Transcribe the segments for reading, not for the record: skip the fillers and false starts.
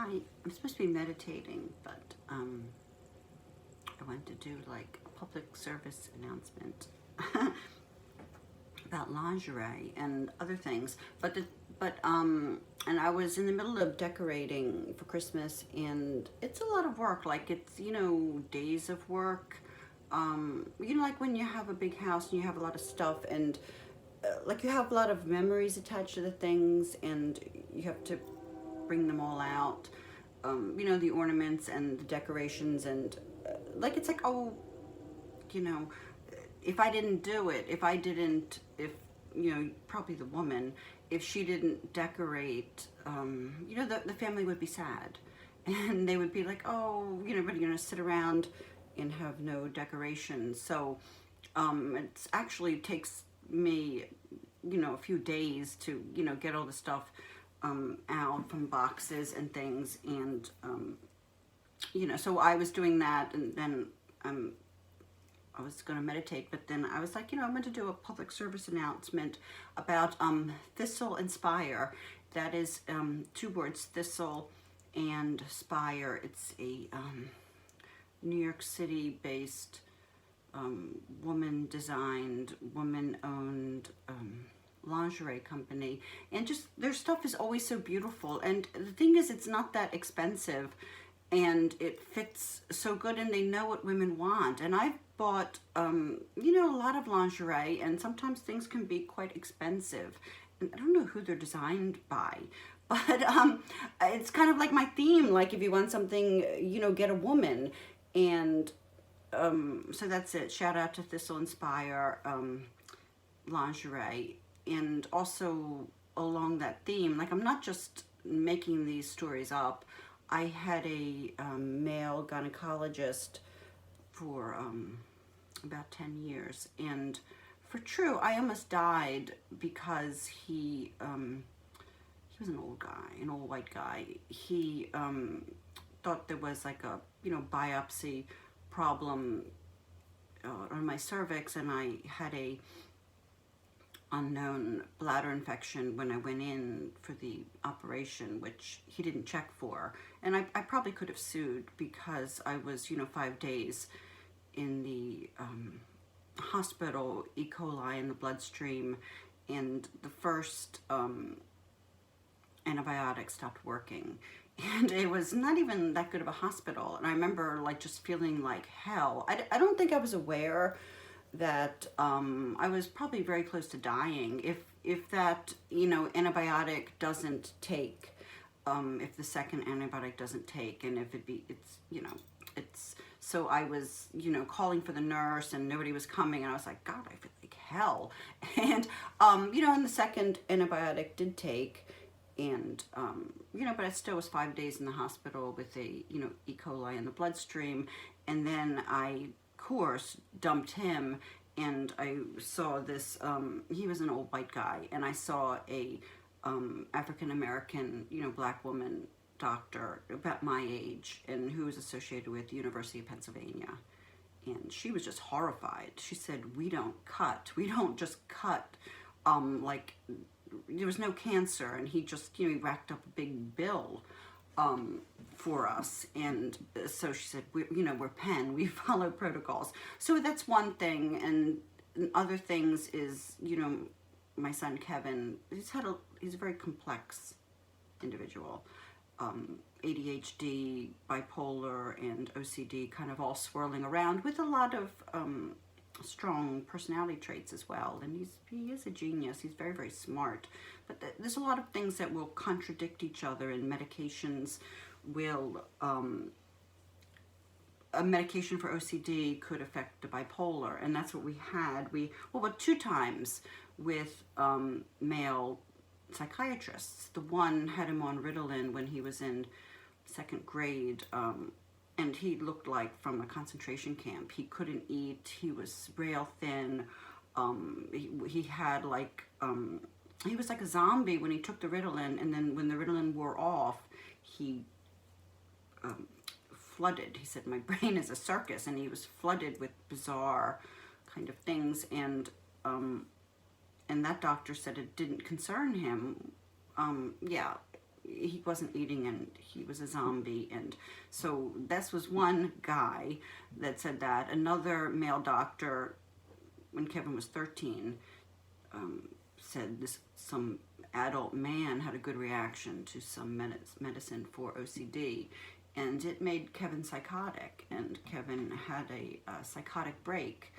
Hi, I'm supposed to be meditating, but I went to do like a public service announcement about lingerie and other things. And I was in the middle of decorating for Christmas, and it's a lot of work. Like it's days of work. Like when you have a big house and you have a lot of stuff, and like you have a lot of memories attached to the things, and you have to bring them all out. The ornaments and the decorations, and like it's like, oh, you know, if I didn't do it, if probably the woman, if she didn't decorate, the family would be sad, and they would be like, oh, but you're gonna sit around and have no decorations. So it actually takes me, a few days to, get all the stuff out from boxes and things, and so I was doing that, and then I was going to meditate, but then I was like, I'm going to do a public service announcement about Thistle and Spire. That is two words, Thistle and Spire. It's a New York City based woman-designed, woman-owned lingerie company, and just their stuff is always so beautiful. And the thing is, it's not that expensive, and it fits so good, and they know what women want. And I've bought a lot of lingerie, and sometimes things can be quite expensive, and I don't know who they're designed by, but it's kind of like my theme, like if you want something, get a woman. And so that's it. Shout out to Thistle Inspire lingerie. And also along that theme, like I'm not just making these stories up. I had a male gynecologist for about 10 years, and for true, I almost died because he was an old guy, an old white guy. He thought there was like a biopsy problem on my cervix, and I had a unknown bladder infection when I went in for the operation, which he didn't check for. And I probably could have sued, because I was, 5 days in the hospital, E. coli in the bloodstream, and the first antibiotic stopped working. And it was not even that good of a hospital. And I remember like just feeling like hell. I don't think I was aware that I was probably very close to dying if that antibiotic doesn't take, if the second antibiotic doesn't take, and if it's so I was calling for the nurse, and nobody was coming, and I was like, God, I feel like hell. And and the second antibiotic did take, and but I still was 5 days in the hospital with a E. coli in the bloodstream. And then I course dumped him, and I saw this he was an old white guy, and I saw a African American black woman doctor about my age, and who was associated with the University of Pennsylvania. And she was just horrified. She said, we don't just cut like there was no cancer. And he just he racked up a big bill for us. And so she said, we're Penn, we follow protocols. So that's one thing. And other things is, my son Kevin, he's a very complex individual. ADHD, bipolar, and OCD kind of all swirling around, with a lot of strong personality traits as well. And he is a genius. He's very, very smart. But there's a lot of things that will contradict each other, and medications will, a medication for OCD could affect the bipolar. And that's what we had. Well, 2 times with male psychiatrists. The one had him on Ritalin when he was in 2nd grade, and he looked like from a concentration camp. He couldn't eat. He was rail thin. He had like, he was like a zombie when he took the Ritalin, and then when the Ritalin wore off, he flooded. He said, my brain is a circus, and he was flooded with bizarre kind of things. And that doctor said it didn't concern him. Yeah, he wasn't eating and he was a zombie. And so this was one guy that said that. Another male doctor, when Kevin was 13, said some adult man had a good reaction to some medicine for OCD, and it made Kevin psychotic, and Kevin had a psychotic break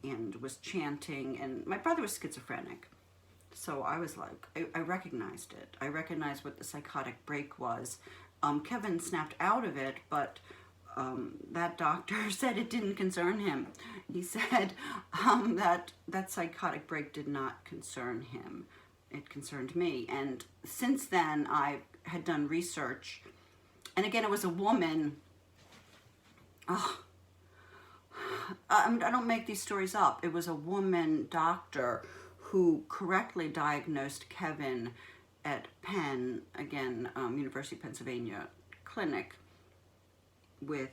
and was chanting. And my brother was schizophrenic, so I was like, I recognized it. I recognized what the psychotic break was. Kevin snapped out of it, but that doctor said it didn't concern him. He said that psychotic break did not concern him. It concerned me. And since then, I had done research. And again, it was a woman. Oh, I don't make these stories up. It was a woman doctor who correctly diagnosed Kevin at Penn, again, University of Pennsylvania clinic, with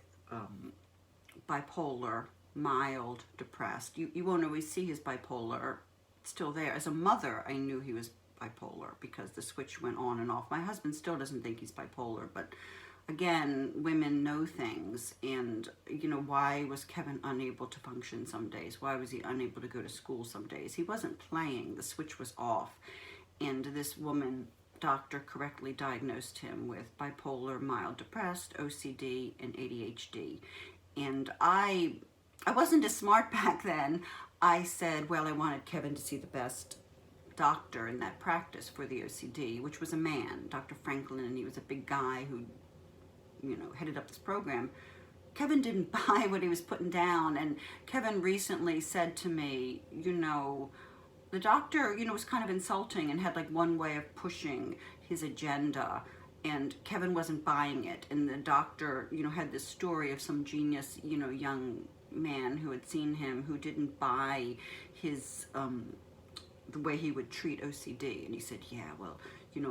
bipolar, mild depressed. You won't always see his bipolar. It's still there. As a mother, I knew he was bipolar because the switch went on and off. My husband still doesn't think he's bipolar, but again, women know things. And, why was Kevin unable to function some days? Why was he unable to go to school some days? He wasn't playing. The switch was off. And this woman doctor correctly diagnosed him with bipolar, mild depressed, OCD, and ADHD. And I wasn't as smart back then. I said, well, I wanted Kevin to see the best doctor in that practice for the OCD, which was a man, Dr. Franklin, and he was a big guy who, headed up this program. Kevin didn't buy what he was putting down, and Kevin recently said to me, the doctor, was kind of insulting and had like one way of pushing his agenda, and Kevin wasn't buying it. And the doctor, had this story of some genius, young man who had seen him who didn't buy his, the way he would treat OCD. And he said, yeah, well,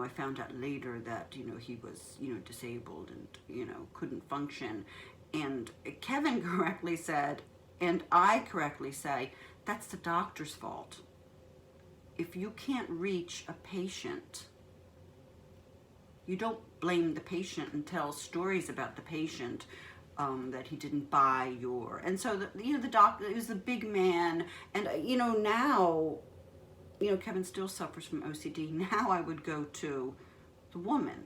I found out later that, he was, disabled and, couldn't function. And Kevin correctly said, and I correctly say, that's the doctor's fault. If you can't reach a patient, you don't blame the patient and tell stories about the patient that he didn't buy your. And so the doctor, it was the big man, and now, Kevin still suffers from OCD. Now I would go to the woman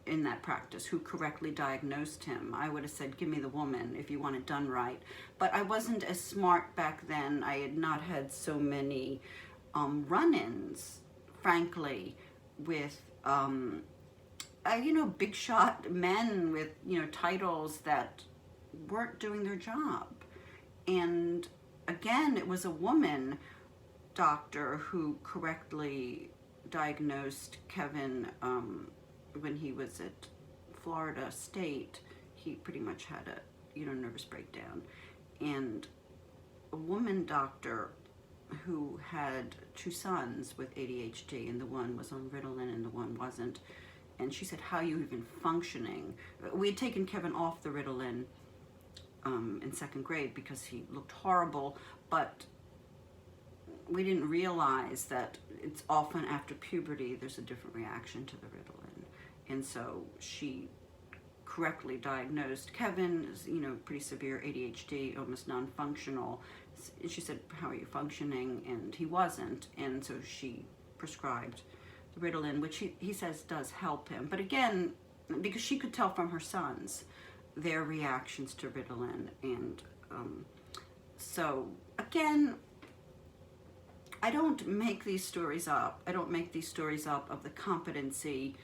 in that practice who correctly diagnosed him. I would have said, give me the woman if you want it done right. But I wasn't as smart back then. I had not had so many run-ins, frankly, with big shot men with titles that weren't doing their job. And again, it was a woman doctor who correctly diagnosed Kevin when he was at Florida State. He pretty much had a nervous breakdown. And a woman doctor who had two sons with ADHD, and the one was on Ritalin and the one wasn't. And she said, how are you even functioning? We had taken Kevin off the Ritalin in second grade because he looked horrible, but we didn't realize that it's often after puberty there's a different reaction to the Ritalin. And so she correctly diagnosed Kevin as, pretty severe ADHD, almost non-functional. And she said, how are you functioning? And he wasn't. And so she prescribed the Ritalin, which he says does help him. But again, because she could tell from her sons their reactions to Ritalin. And so again, I don't make these stories up. I don't make these stories up of the competency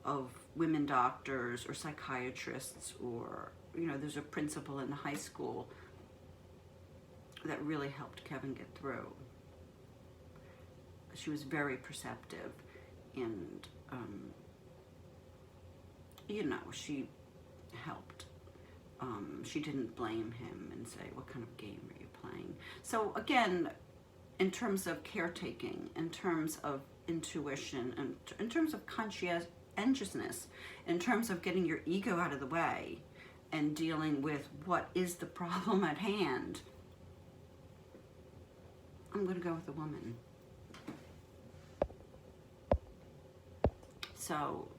of women doctors or psychiatrists, or, there's a principal in the high school that really helped Kevin get through. She was very perceptive, and, she helped. She didn't blame him and say, what kind of game are you playing? So again, in terms of caretaking, in terms of intuition, and in terms of conscientiousness, in terms of getting your ego out of the way and dealing with what is the problem at hand, I'm going to go with a woman. So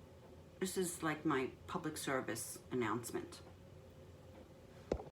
this is like my public service announcement.